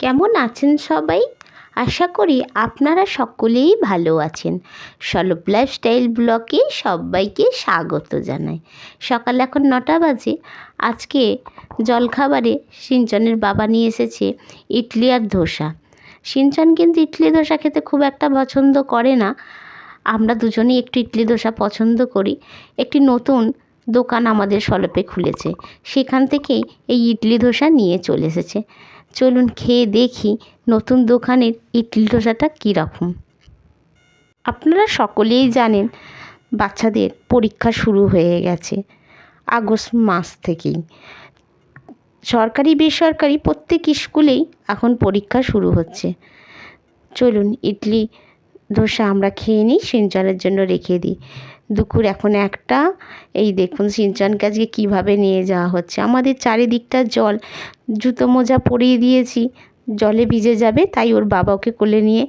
কেমন আছেন সবাই? আশা করি আপনারা সকলেই ভালো আছেন। সলভ লাইফস্টাইল ব্লগে সবাইকে স্বাগত জানাই। সকাল এখন 9টা বাজে। আজকে জলখাবারে সিঞ্চনের বাবা নিয়ে এসেছে ইডলি আর ধোসা। সিঞ্চন কিন্তু ইডলি ধোসা খেতে খুব একটা পছন্দ করে না। আমরা দুজনেই একটু ইডলি ধোসা পছন্দ করি। একটি নতুন দোকান আমাদের সলপে খুলেছে, সেখান থেকেই এই ইডলি ধোসা নিয়ে চলে এসেছে। চলুন খেয়ে দেখি নতুন দোকানের ইডলি ধোসাটা কীরকম। আপনারা সকলেই জানেন বাচ্চাদের পরীক্ষা শুরু হয়ে গেছে আগস্ট মাস থেকেই। সরকারি বেসরকারি প্রত্যেক স্কুলেই এখন পরীক্ষা শুরু হচ্ছে। চলুন ইডলি ধোসা আমরা খেয়ে নিই, সিঞ্চনের জন্য রেখে দিই। দুপুর এখন 1টা। এই দেখুন সিঞ্চনকে আজকে কীভাবে নিয়ে যাওয়া হচ্ছে। আমাদের চারিদিকটা জল, জুতো মোজা পরিয়ে দিয়েছি, জলে ভিজে যাবে, তাই ওর বাবা ওকে কোলে নিয়ে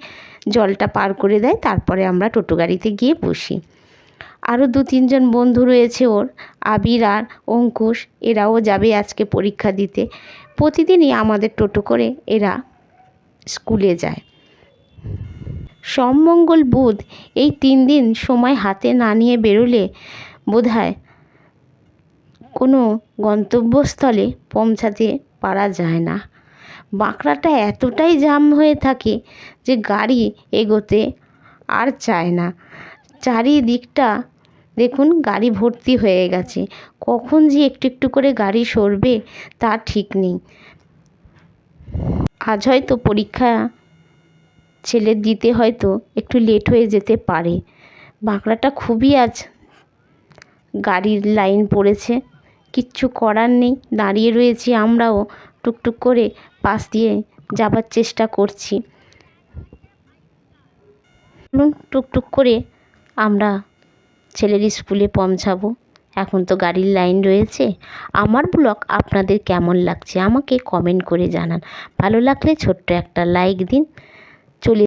জলটা পার করে দেয়, তারপরে আমরা টোটো গাড়িতে গিয়ে বসি। আরও 2-3জন বন্ধু রয়েছে ওর, আবির আর অঙ্কুশ, এরাও যাবে আজকে পরীক্ষা দিতে। প্রতিদিনই আমাদের টোটো করে এরা স্কুলে যায়। সোম মঙ্গল বুধ এই 3 দিন সময় হাতে না নিয়ে বেরোলে বোধহয় কোনো গন্তব্যস্থলে পৌঁছাতে পারা যায় না। বাঁকড়াটা এতটাই জ্যাম হয়ে থাকে যে গাড়ি এগোতে আর চায় না। চারিদিকটা দেখুন গাড়ি ভর্তি হয়ে গেছে। কখন যে একটু একটু করে গাড়ি সরবে তা ঠিক নেই। আজ হয়তো পরীক্ষা ছেলের দিতে হয়তো একটু লেট হয়ে যেতে পারে। বাঁকড়াটা খুবই আজ গাড়ির লাইন পড়েছে, কিচ্ছু করার নেই। দাঁড়িয়ে রয়েছি আমরাও, টুকটুক করে পাশ দিয়ে যাবার চেষ্টা করছি। টুকটুক করে আমরা ছেলের স্কুলে পৌঁছাবো। এখন তো গাড়ির লাইন রয়েছে। আমার ব্লগ আপনাদের কেমন লাগছে আমাকে কমেন্ট করে জানান। ভালো লাগলে ছোট্ট একটা লাইক দিন। চলে